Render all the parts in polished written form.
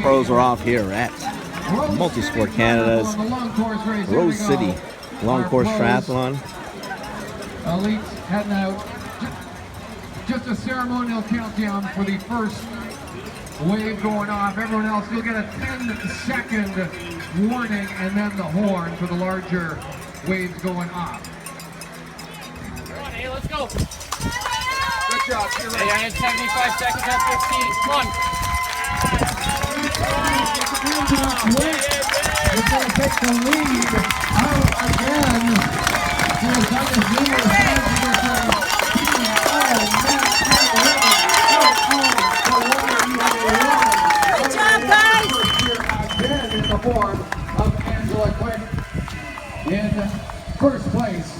pros are off here at MultiSport Canada's Rose City Long Course Triathlon. Elites heading out. Just a ceremonial countdown for the first wave going off. Everyone else, you'll get a 10-second warning and then the horn for the larger waves going off. Come on, hey, let's go. Good job. Hey, I had 75 seconds at 15. Come on. It's going to take the lead out again. Good job, guys! Again in the form of Angela Quick in first place.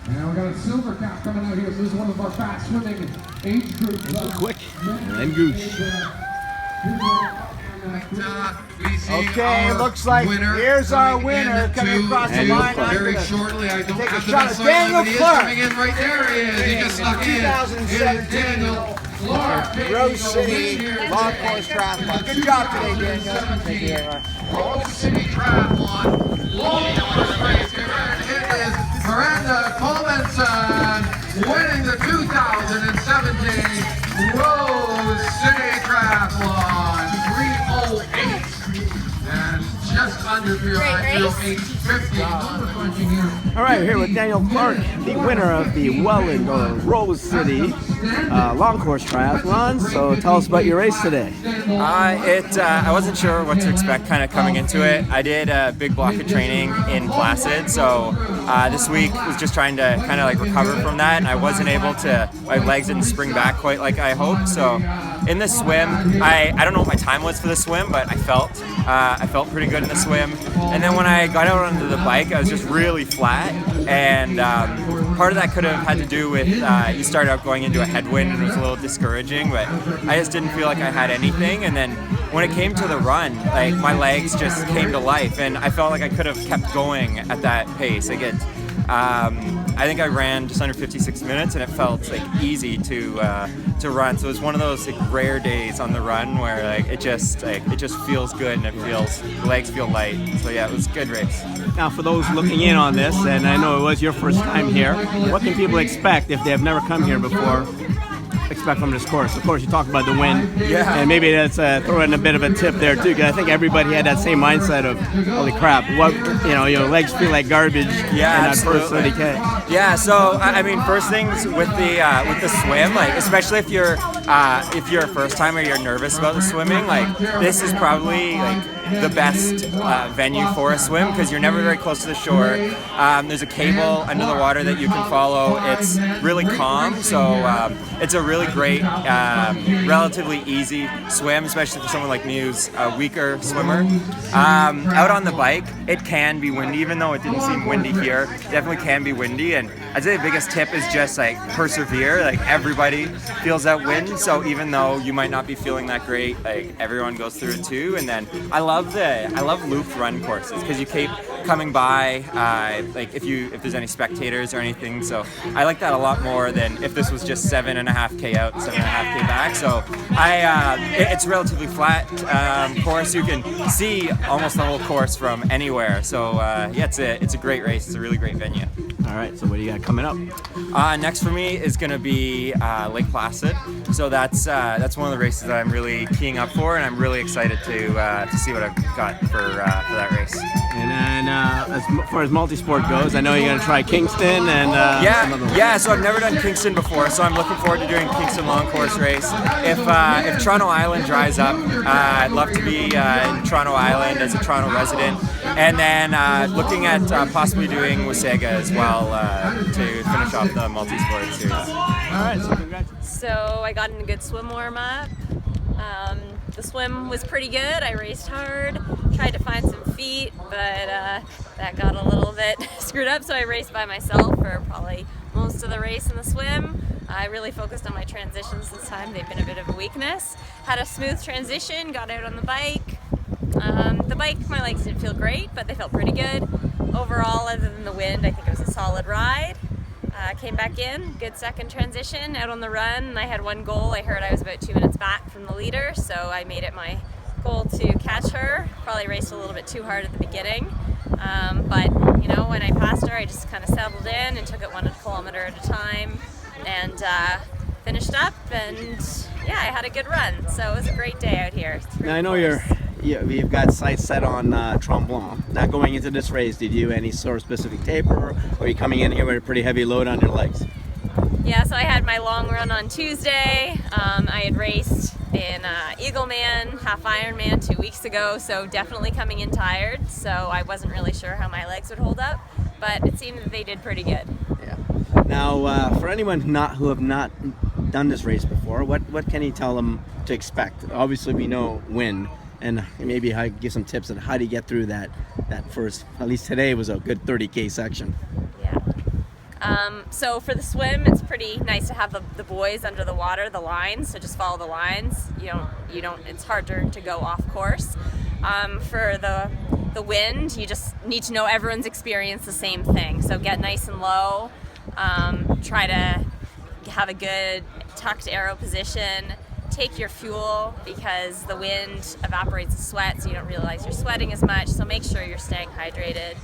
Now we got a silver cap coming out here, so this is one of our fast swimming age groups. Quick and Gooch. Okay, looks like here's our winner coming across the line. Very shortly, I don't Take a have the shot best at line, Daniel but he is Clark. coming in right there. He is. He just snuck in. 2017 Daniel Clark, Rose City Long Course Triathlon. Good job today, Daniel. Thank you very much. Rose City Triathlon, long course race. It is Miranda Colemanson winning the 2017 Rose City Triathlon. 3:08 and just under 3:08:50. All right, here with Daniel Clark, the winner of the Welland or Rose City Long Course Triathlon. So tell us about your race today. I wasn't sure what to expect kind of coming into it. I did a big block of training in Placid, so this week was just trying to kind of like recover from that, and I wasn't able to, my legs didn't spring back quite like I hoped. So in the swim, I don't know what my time was for the swim, but I felt pretty good in the swim. And then when I got out onto the bike, I was just really flat, and part of that could have had to do with you started out going into a headwind and it was a little discouraging, but I just didn't feel like I had anything. And then when it came to the run, like my legs just came to life, and I felt like I could have kept going at that pace. I think I ran just under 56 minutes, and it felt like easy to run. So it was one of those like rare days on the run where like it just feels good, and the legs feel light. So yeah, it was a good race. Now, for those looking in on this, and I know it was your first time here, what can people expect if they have never come here before? Expect from this course. Of course, you talked about the wind, Yeah. and maybe that's throw in a bit of a tip there too, because I think everybody had that same mindset of, holy crap, what your legs feel like garbage in that first 30K. Yeah, so I mean, first things with the swim, like especially if you're a first timer, you're nervous about the swimming, like this is probably like the best venue for a swim because you're never very close to the shore. There's a cable under the water that you can follow. It's really calm, so it's a really great, relatively easy swim, especially for someone like me who's a weaker swimmer. Out on the bike, it can be windy, even though it didn't seem windy here. It definitely can be windy, and I'd say the biggest tip is just like persevere. Like everybody feels that wind, so even though you might not be feeling that great, like everyone goes through it too. And then I love looped run courses because you keep coming by, like if there's any spectators or anything. So I like that a lot more than if this was just 7.5K out, 7.5K back. So it's a relatively flat course. You can see almost the whole course from anywhere. So yeah, it's a great race. It's a really great venue. All right, so what do you got coming up? Next for me is going to be Lake Placid. So that's one of the races that I'm really keying up for, and I'm really excited to see what I've got for that race. And then as far as MultiSport goes, I know you're going to try Kingston and yeah. So I've never done Kingston before, so I'm looking forward to doing Kingston long course race. If Toronto Island dries up, I'd love to be in Toronto Island as a Toronto resident, and then looking at possibly doing Wasaga as well to finish off the MultiSport series. All right, so congrats. So I got in a good swim warm-up. The swim was pretty good. I raced hard, tried to find some feet, but that got a little bit screwed up, so I raced by myself for probably most of the race in the swim. I really focused on my transitions this time. They've been a bit of a weakness. Had a smooth transition, got out on the bike. The bike, my legs didn't feel great, but they felt pretty good. Overall, other than the wind, I think it was a solid ride. Came back in, good second transition, out on the run, and I had one goal. I heard I was about 2 minutes back from the leader, so I made it my goal to catch her. Probably raced a little bit too hard at the beginning, but you know, when I passed her, I just kind of settled in and took it 1 kilometer at a time, and finished up, and yeah, I had a good run. So it was a great day out here. Now I know you've got sights set on Tremblant. Now going into this race, did you do any sort of specific taper, or are you coming in here with a pretty heavy load on your legs? Yeah, so I had my long run on Tuesday. I had raced in Eagleman, half Ironman 2 weeks ago, so definitely coming in tired. So I wasn't really sure how my legs would hold up, but it seemed that they did pretty good. Yeah. Now, for anyone who have not done this race before, what can you tell them to expect? Obviously, we know wind, and maybe I give some tips on how to get through that first. At least today was a good 30K section. Yeah. So for the swim, it's pretty nice to have the boys under the water, the lines. So just follow the lines. You don't. It's harder to go off course. For the wind, you just need to know everyone's experienced the same thing. So get nice and low. Try to have a good tucked arrow position. Take your fuel, because the wind evaporates the sweat, so you don't realize you're sweating as much. So make sure you're staying hydrated.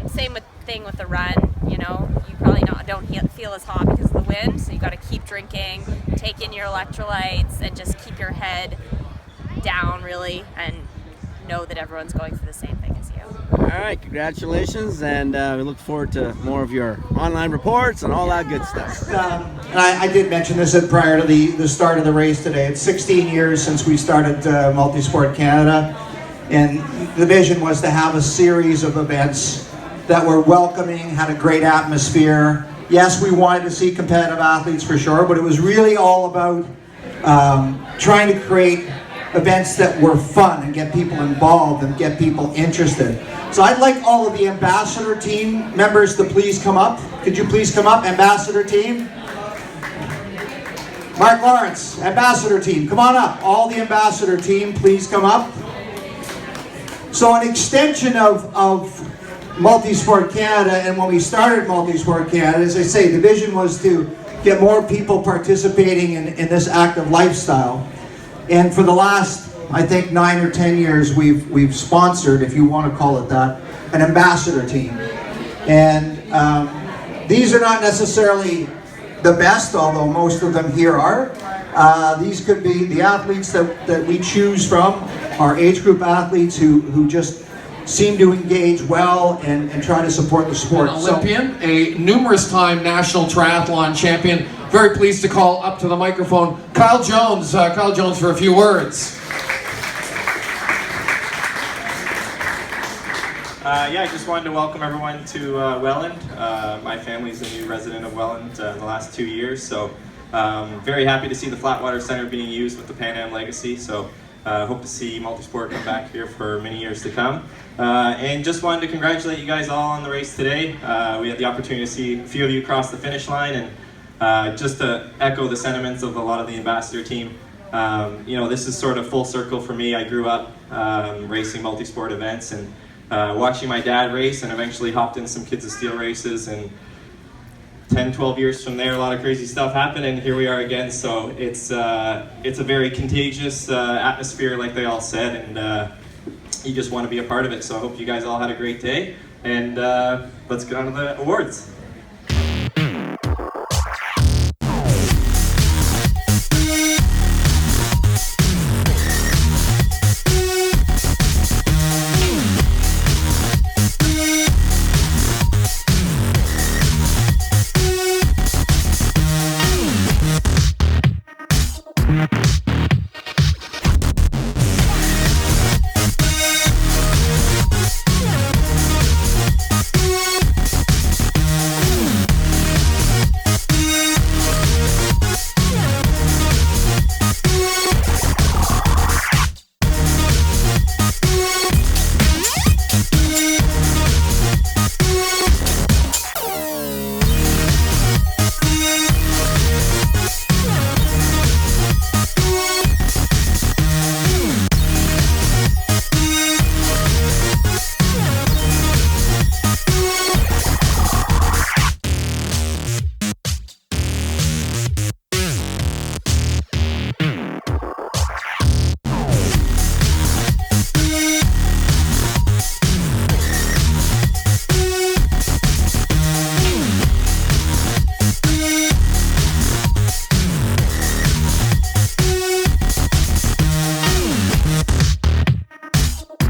Same thing with the run. You probably don't feel as hot because of the wind, so you got to keep drinking, take in your electrolytes, and just keep your head down really, and know that everyone's going through the same thing as you. All right, congratulations, and we look forward to more of your online reports and all that good stuff. And I did mention this prior to the start of the race today. It's 16 years since we started MultiSport Canada, and the vision was to have a series of events that were welcoming, had a great atmosphere. Yes, we wanted to see competitive athletes for sure, but it was really all about trying to create events that were fun and get people involved and get people interested. So I'd like all of the ambassador team members to please come up. Could you please come up, ambassador team? Mark Lawrence, ambassador team, come on up. All the ambassador team, please come up. So an extension of MultiSport Canada, and when we started MultiSport Canada, as I say, the vision was to get more people participating in this active lifestyle. And for the last, I think, 9 or 10 years, we've sponsored, if you want to call it that, an ambassador team. And these are not necessarily the best, although most of them here are. These could be the athletes that we choose from, our age group athletes who just seem to engage well and try to support the sport. An Olympian, a numerous time national triathlon champion. Very pleased to call up to the microphone Kyle Jones. Kyle Jones for a few words. Yeah, I just wanted to welcome everyone to Welland. My family's a new resident of Welland in the last 2 years, so very happy to see the Flatwater Center being used with the Pan Am legacy. So hope to see MultiSport come back here for many years to come. And just wanted to congratulate you guys all on the race today. We had the opportunity to see a few of you cross the finish line, and just to echo the sentiments of a lot of the ambassador team, this is sort of full circle for me. I grew up racing multi-sport events and watching my dad race, and eventually hopped in some Kids of Steel races, and 10, 12 years from there, a lot of crazy stuff happened, and here we are again. So it's a very contagious atmosphere, like they all said, and you just want to be a part of it. So I hope you guys all had a great day, and let's get on to the awards.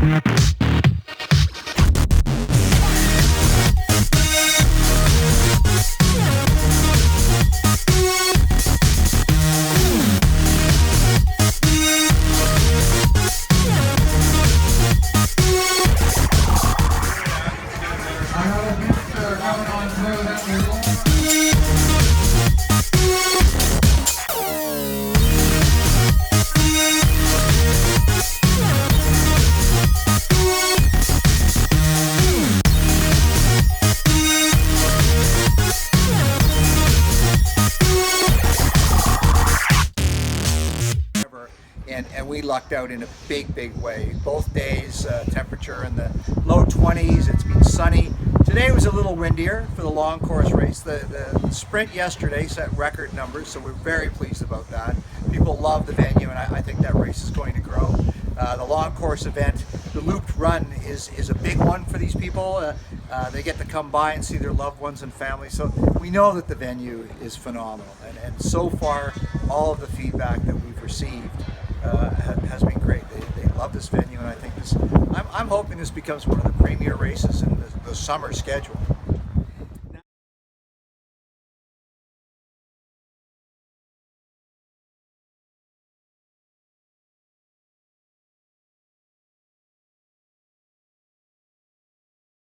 Another picture coming on through that we and we lucked out in a big way. Both days, temperature in the low 20s. It's been sunny. Today was a little windier for the long course race. The sprint yesterday set record numbers, so we're very pleased about that. People love the venue, and I think that race is going to grow. The long course event, the looped run is a big one for these people. They get to come by and see their loved ones and family. So we know that the venue is phenomenal, and so far all of the feedback that we've received has been great. They love this venue, and I think I'm hoping this becomes one of the premier races in the summer schedule.